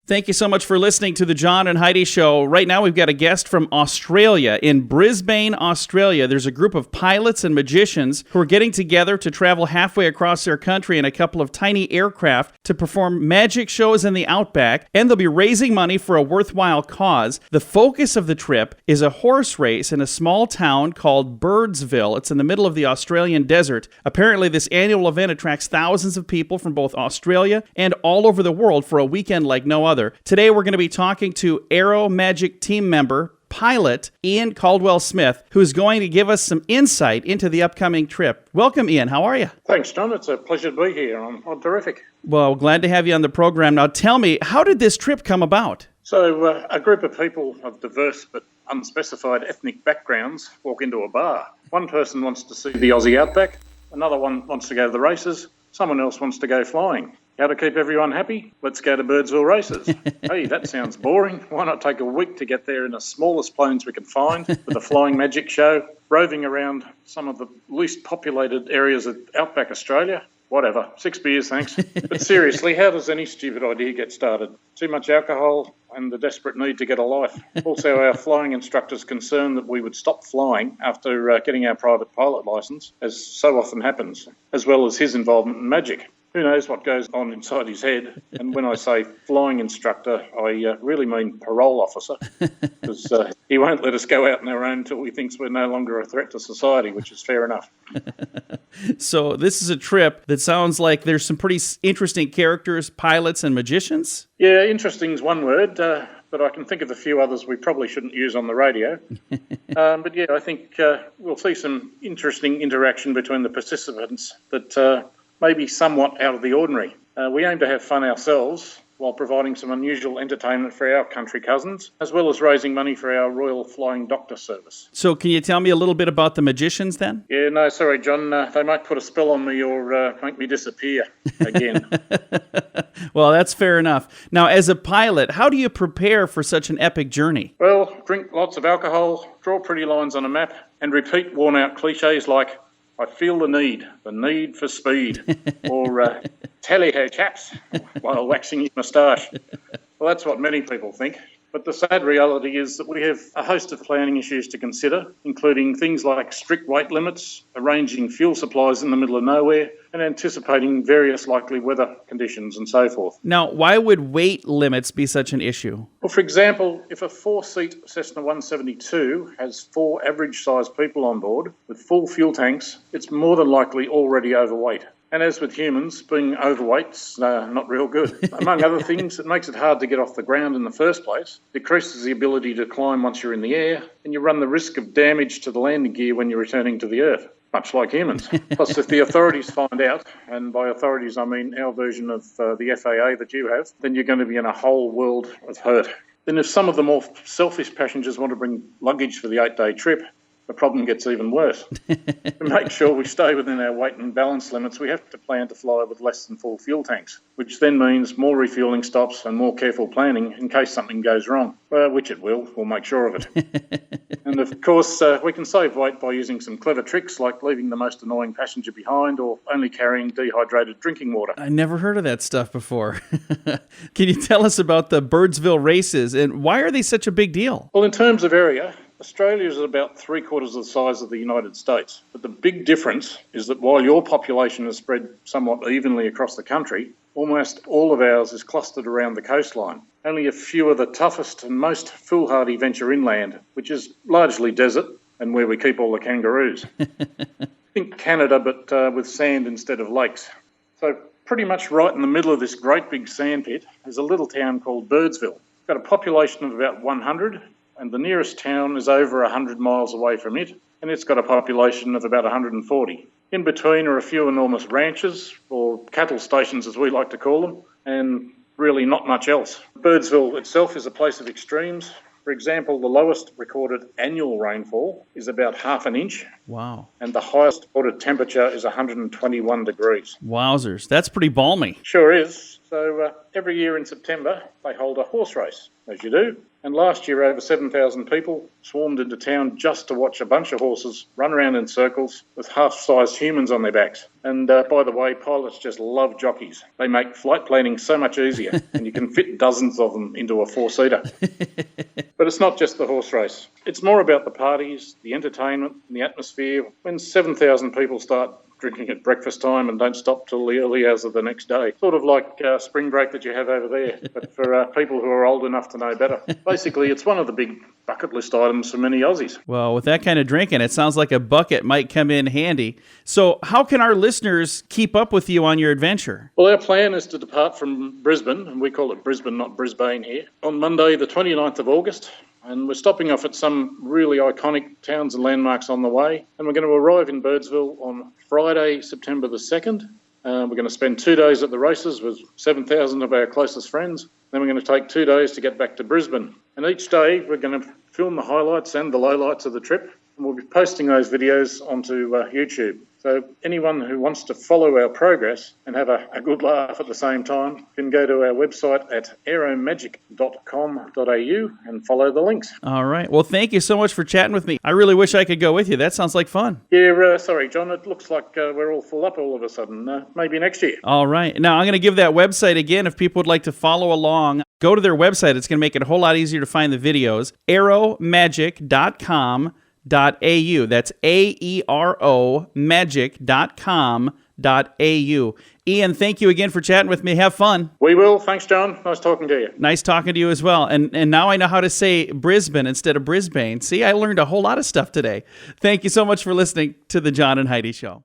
Thank you so much for listening to the John and Heidi Show. Right now, we've got a guest from Australia. In Brisbane, Australia, there's a group of pilots and magicians who are getting together to travel halfway across their country in a couple of tiny aircraft to perform magic shows in the Outback, and they'll be raising money for a worthwhile cause. The focus of the trip is a horse race in a small town called Birdsville. It's in the middle of the Australian desert. Apparently, this annual event attracts thousands of people from both Australia and all over the world for a weekend like no other. Today, we're going to be talking to AeroMagic team member, pilot Ian Caldwell-Smith, who's going to give us some insight into the upcoming trip. Welcome, Ian. How are you? Thanks, John. It's a pleasure to be here. I'm terrific. Well, glad to have you on the program. Now, tell me, how did this trip come about? So, a group of people of diverse but unspecified ethnic backgrounds walk into a bar. One person wants to see the Aussie Outback, another one wants to go to the races, someone else wants to go flying. How to keep everyone happy? Let's go to Birdsville races. Hey, that sounds boring. Why not take a week to get there in the smallest planes we can find with a flying magic show, roving around some of the least populated areas of Outback Australia? Whatever. 6 beers, thanks. But seriously, how does any stupid idea get started? Too much alcohol and the desperate need to get a life. Also, our flying instructor's concerned that we would stop flying after getting our private pilot licence, as so often happens, as well as his involvement in magic. Who knows what goes on inside his head? And when I say flying instructor, I really mean parole officer, because he won't let us go out on our own until he thinks we're no longer a threat to society, which is fair enough. So this is a trip that sounds like there's some pretty interesting characters, pilots and magicians? Yeah, interesting is one word, but I can think of a few others we probably shouldn't use on the radio. But yeah, I think we'll see some interesting interaction between the participants that may be somewhat out of the ordinary. We aim to have fun ourselves while providing some unusual entertainment for our country cousins, as well as raising money for our Royal Flying Doctor Service. So can you tell me a little bit about the magicians then? Yeah, no, sorry, John. They might put a spell on me or make me disappear again. Well, that's fair enough. Now, as a pilot, how do you prepare for such an epic journey? Well, drink lots of alcohol, draw pretty lines on a map, and repeat worn-out cliches like, I feel the need for speed, or tally ho, chaps, while waxing your moustache. Well, that's what many people think. But the sad reality is that we have a host of planning issues to consider, including things like strict weight limits, arranging fuel supplies in the middle of nowhere, and anticipating various likely weather conditions and so forth. Now, why would weight limits be such an issue? Well, for example, if a 4-seat Cessna 172 has 4 average-sized people on board with full fuel tanks, it's more than likely already overweight. And as with humans, being overweight's not real good. Among other things, it makes it hard to get off the ground in the first place, decreases the ability to climb once you're in the air, and you run the risk of damage to the landing gear when you're returning to the Earth, much like humans. Plus, if the authorities find out, and by authorities I mean our version of the FAA that you have, then you're going to be in a whole world of hurt. Then if some of the more selfish passengers want to bring luggage for the 8-day trip, the problem gets even worse. To make sure we stay within our weight and balance limits, we have to plan to fly with less than full fuel tanks, which then means more refuelling stops and more careful planning in case something goes wrong, which it will. We'll make sure of it. And of course, we can save weight by using some clever tricks like leaving the most annoying passenger behind or only carrying dehydrated drinking water. I never heard of that stuff before. Can you tell us about the Birdsville races and why are they such a big deal? Well, in terms of area, Australia is about 3/4 of the size of the United States. But the big difference is that while your population is spread somewhat evenly across the country, almost all of ours is clustered around the coastline. Only a few of the toughest and most foolhardy venture inland, which is largely desert and where we keep all the kangaroos. Think Canada, but with sand instead of lakes. So pretty much right in the middle of this great big sandpit is a little town called Birdsville. It's got a population of about 100, and the nearest town is over 100 miles away from it, and it's got a population of about 140. In between are a few enormous ranches, or cattle stations as we like to call them, and really not much else. Birdsville itself is a place of extremes. For example, the lowest recorded annual rainfall is about 1/2 inch. Wow. And the highest recorded temperature is 121 degrees. Wowzers. That's pretty balmy. Sure is. So So every year in September, they hold a horse race, as you do. And last year, over 7,000 people swarmed into town just to watch a bunch of horses run around in circles with half-sized humans on their backs. And by the way, pilots just love jockeys. They make flight planning so much easier, and you can fit dozens of them into a four-seater. But it's not just the horse race. It's more about the parties, the entertainment, and the atmosphere. When 7,000 people start drinking at breakfast time and don't stop till the early hours of the next day. Sort of like spring break that you have over there, but for people who are old enough to know better. Basically, it's one of the big bucket list items for many Aussies. Well, with that kind of drinking, it sounds like a bucket might come in handy. So how can our listeners keep up with you on your adventure? Well, our plan is to depart from Brisbane, and we call it Brisbane, not Brisbane here, on Monday the 29th of August. And we're stopping off at some really iconic towns and landmarks on the way. And we're going to arrive in Birdsville on Friday, September the 2nd. We're going to spend 2 days at the races with 7,000 of our closest friends. Then we're going to take 2 days to get back to Brisbane. And each day we're going to film the highlights and the lowlights of the trip. And we'll be posting those videos onto YouTube. So anyone who wants to follow our progress and have a good laugh at the same time can go to our website at aeromagic.com.au and follow the links. All right. Well, thank you so much for chatting with me. I really wish I could go with you. That sounds like fun. Yeah, sorry, John. It looks like we're all full up all of a sudden. Maybe next year. All right. Now, I'm going to give that website again if people would like to follow along. Go to their website. It's going to make it a whole lot easier to find the videos. AeroMagic.com.au. That's AERO magic.com.au. Ian, thank you again for chatting with me. Have fun. We will. Thanks, John. Nice talking to you. Nice talking to you as well. And now I know how to say Brisbane instead of Brisbane. See, I learned a whole lot of stuff today. Thank you so much for listening to the John and Heidi Show.